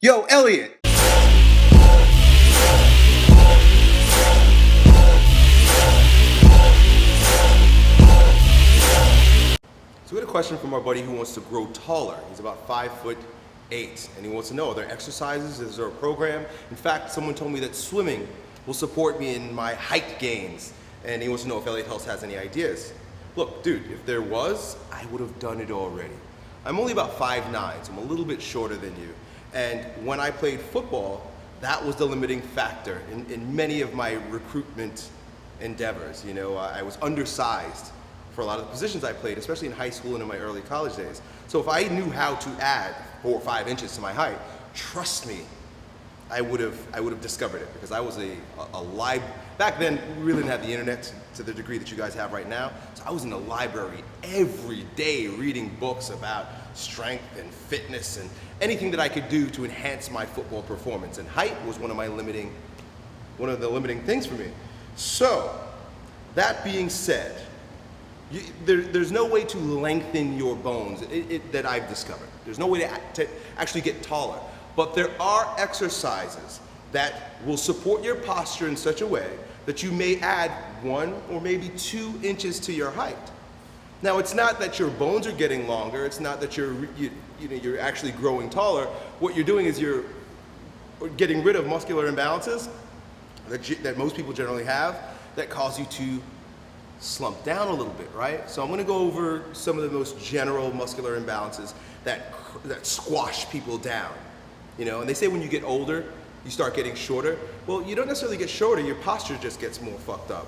Yo, Elliot! So we had a question from our buddy who wants to grow taller. He's about 5'8", and he wants to know, are there exercises? Is there a program? In fact, someone told me that swimming will support me in my height gains, and he wants to know if Elliot Hulse has any ideas. Look, dude, if there was, I would have done it already. I'm only about 5'9", so I'm a little bit shorter than you. And when I played football, that was the limiting factor in many of my recruitment endeavors. You know, I was undersized for a lot of the positions I played, especially in high school and in my early college days. So if I knew how to add 4 or 5 inches to my height, trust me, I would have discovered it, because I was back then we really didn't have the internet to the degree that you guys have right now. So I was in the library every day reading books about strength and fitness and anything that I could do to enhance my football performance. And height was one of the limiting things for me. So that being said, there's no way to lengthen your bones that I've discovered. There's no way to actually get taller. But there are exercises that will support your posture in such a way that you may add 1 or maybe 2 inches to your height. Now, it's not that your bones are getting longer. It's not that you're actually growing taller. What you're doing is you're getting rid of muscular imbalances that most people generally have that cause you to slump down a little bit, right? So I'm going to go over some of the most general muscular imbalances that squash people down. You know, and they say when you get older, you start getting shorter. Well, you don't necessarily get shorter, your posture just gets more fucked up.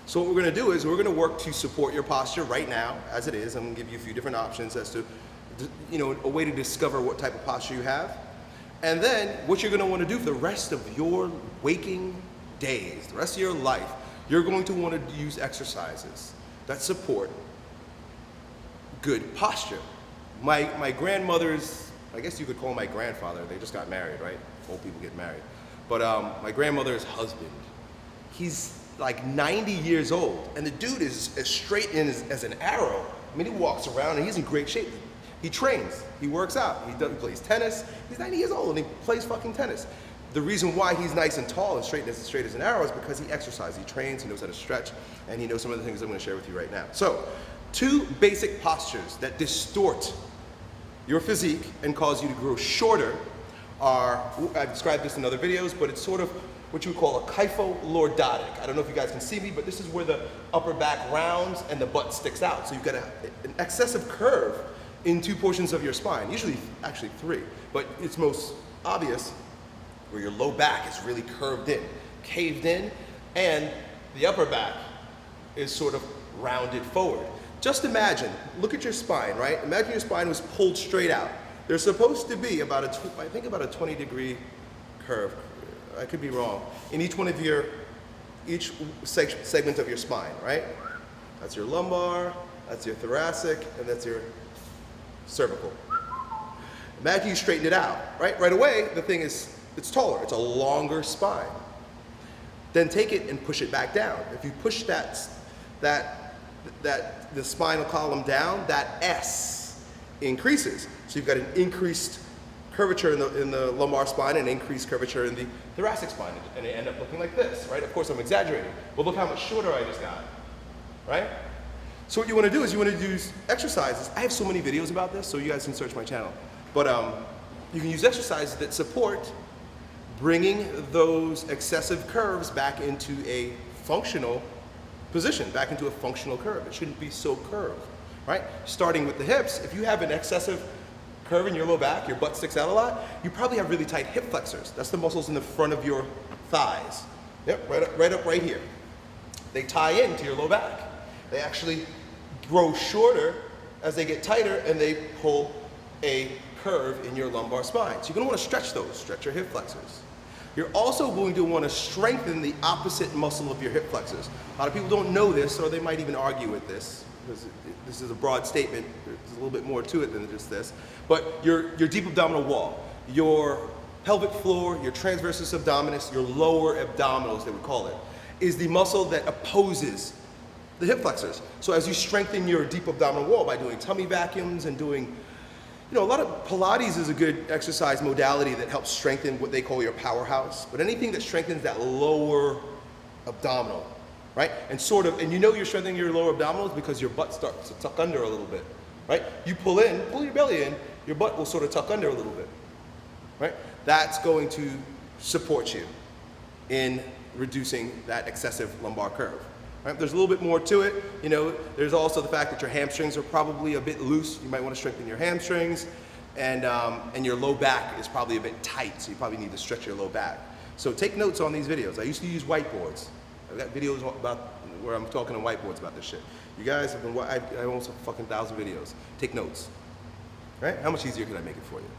So what we're gonna do is we're gonna work to support your posture right now, as it is. I'm gonna give you a few different options as to, a way to discover what type of posture you have. And then what you're gonna wanna do for the rest of your waking days, the rest of your life, you're going to wanna use exercises that support good posture. My grandmother's, I guess you could call him my grandfather. They just got married, right? Old people get married. But my grandmother's husband, he's like 90 years old, and the dude is as straight in as an arrow. I mean, he walks around and he's in great shape. He trains, he works out, he plays tennis. He's 90 years old and he plays fucking tennis. The reason why he's nice and tall and straight as an arrow is because he exercises, he trains, he knows how to stretch, and he knows some of the things I'm gonna share with you right now. So, 2 basic postures that distort your physique and cause you to grow shorter are, I've described this in other videos, but it's sort of what you would call a Kyphotic-lordotic. I don't know if you guys can see me, but this is where the upper back rounds and the butt sticks out. So you've got an excessive curve in 2 portions of your spine, usually actually 3, but it's most obvious where your low back is really curved in, caved in, and the upper back is sort of rounded forward. Just imagine, look at your spine, right? Imagine your spine was pulled straight out. There's supposed to be about I think about a 20-degree curve. I could be wrong. In each segment of your spine, right? That's your lumbar, that's your thoracic, and that's your cervical. Imagine you straighten it out, right? Right away, the thing is, it's taller. It's a longer spine. Then take it and push it back down. If you push the spinal column down, that S increases. So you've got an increased curvature in the lumbar spine and increased curvature in the thoracic spine, and they end up looking like this, right? Of course, I'm exaggerating, but look how much shorter I just got, right? So what you want to do is you want to do exercises. I have so many videos about this, so you guys can search my channel. But you can use exercises that support bringing those excessive curves back into a functional position, back into a functional curve. It shouldn't be so curved, right? Starting with the hips, if you have an excessive curve in your low back, your butt sticks out a lot, you probably have really tight hip flexors. That's the muscles in the front of your thighs. Yep, right up right here. They tie into your low back. They actually grow shorter as they get tighter, and they pull a curve in your lumbar spine. So you're gonna wanna stretch those, stretch your hip flexors. You're also going to want to strengthen the opposite muscle of your hip flexors. A lot of people don't know this, or they might even argue with this, because this is a broad statement. There's a little bit more to it than just this. But your deep abdominal wall, your pelvic floor, your transversus abdominis, your lower abdominals, they would call it, is the muscle that opposes the hip flexors. So as you strengthen your deep abdominal wall by doing tummy vacuums and doing You know, a lot of Pilates is a good exercise modality that helps strengthen what they call your powerhouse, but anything that strengthens that lower abdominal, right? And you know you're strengthening your lower abdominals because your butt starts to tuck under a little bit, right? You pull your belly in, your butt will sort of tuck under a little bit, right? That's going to support you in reducing that excessive lumbar curve. Right? There's a little bit more to it. You know, there's also the fact that your hamstrings are probably a bit loose. You might want to strengthen your hamstrings, and your low back is probably a bit tight, so you probably need to stretch your low back. So take notes on these videos. I used to use whiteboards. I've got videos about where I'm talking on whiteboards about this shit. You guys have been, I almost have fucking 1,000 videos. Take notes, right? How much easier can I make it for you?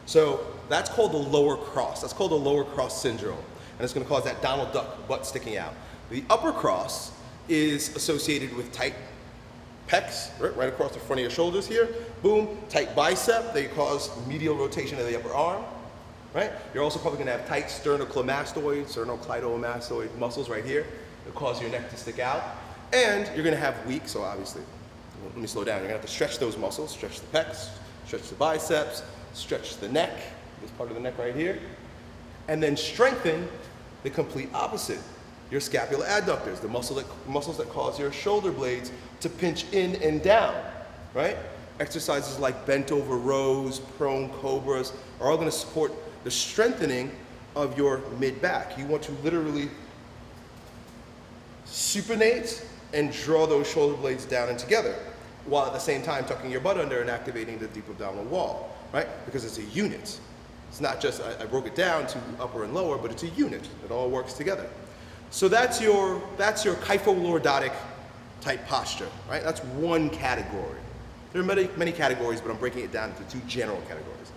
So that's called the lower cross. That's called the lower cross syndrome, and it's going to cause that Donald Duck butt sticking out. The upper cross is associated with tight pecs, right across the front of your shoulders here. Boom, tight bicep. They cause medial rotation of the upper arm, right? You're also probably going to have tight sternocleidomastoid muscles right here that cause your neck to stick out. And you're going to have weak, so obviously, let me slow down. You're going to have to stretch those muscles, stretch the pecs, stretch the biceps, stretch the neck, this part of the neck right here, and then strengthen the complete opposite. Your scapular adductors, the muscles that cause your shoulder blades to pinch in and down, right? Exercises like bent over rows, prone cobras are all going to support the strengthening of your mid-back. You want to literally supinate and draw those shoulder blades down and together, while at the same time tucking your butt under and activating the deep abdominal wall, right? Because it's a unit. It's not just, I broke it down to upper and lower, but it's a unit. It all works together. So that's your kypho-lordotic type posture, right? That's one category. There are many categories, but I'm breaking it down into two general categories.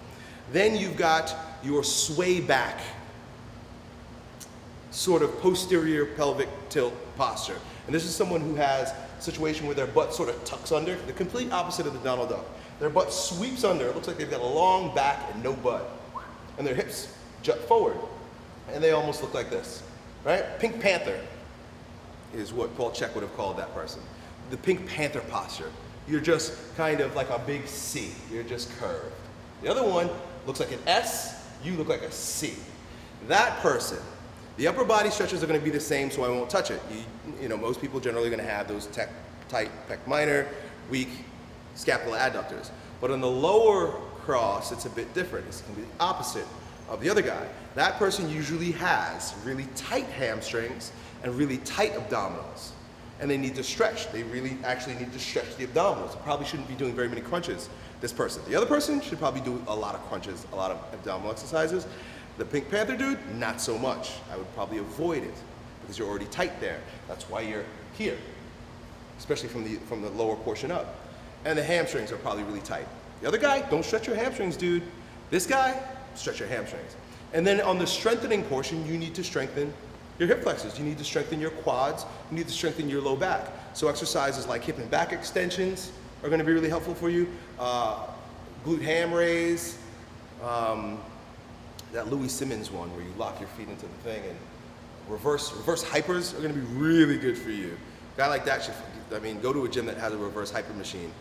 Then you've got your sway back, sort of posterior pelvic tilt posture. And this is someone who has a situation where their butt sort of tucks under, the complete opposite of the Donald Duck. Their butt sweeps under. It looks like they've got a long back and no butt. And their hips jut forward. And they almost look like this. Right? Pink Panther is what Paul Chek would have called that person. The Pink Panther posture. You're just kind of like a big C. You're just curved. The other one looks like an S. You look like a C. That person, the upper body stretches are going to be the same, so I won't touch it. You know, most people generally are going to have those tight pec minor, weak scapular adductors. But on the lower cross, it's a bit different. It's going to be the opposite of the other guy. That person usually has really tight hamstrings and really tight abdominals. And they need to stretch. They really actually need to stretch the abdominals. They probably shouldn't be doing very many crunches, this person. The other person should probably do a lot of crunches, a lot of abdominal exercises. The Pink Panther dude, not so much. I would probably avoid it because you're already tight there. That's why you're here, especially from the lower portion up. And the hamstrings are probably really tight. The other guy, don't stretch your hamstrings, dude. This guy, stretch your hamstrings. And then on the strengthening portion, you need to strengthen your hip flexors. You need to strengthen your quads. You need to strengthen your low back. So exercises like hip and back extensions are going to be really helpful for you. Glute ham raise, that Louis Simmons one where you lock your feet into the thing, and reverse hypers are going to be really good for you. A guy like that should, go to a gym that has a reverse hyper machine.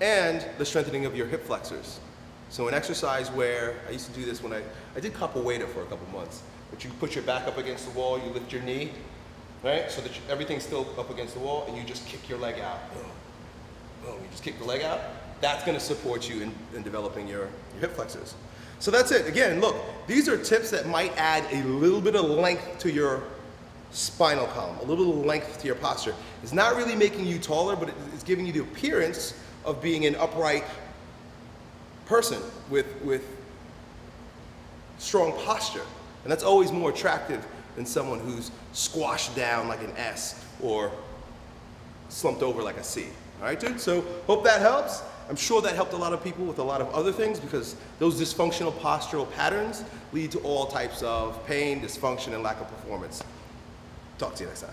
And the strengthening of your hip flexors. So an exercise where, I used to do this when I did capoeira for a couple months, but you put your back up against the wall, you lift your knee, right? So that everything's still up against the wall, and you just kick your leg out. Boom, boom, you just kick the leg out. That's gonna support you in developing your hip flexors. So that's it. Again, look, these are tips that might add a little bit of length to your spinal column, a little bit of length to your posture. It's not really making you taller, but it's giving you the appearance of being an upright person with strong posture. And that's always more attractive than someone who's squashed down like an S or slumped over like a C. All right, dude? So hope that helps. I'm sure that helped a lot of people with a lot of other things, because those dysfunctional postural patterns lead to all types of pain, dysfunction, and lack of performance. Talk to you next time.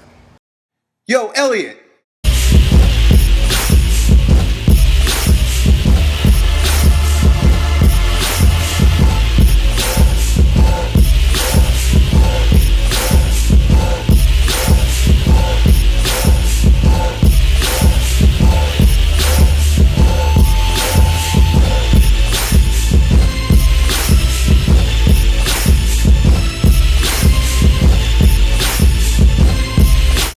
Yo, Elliot!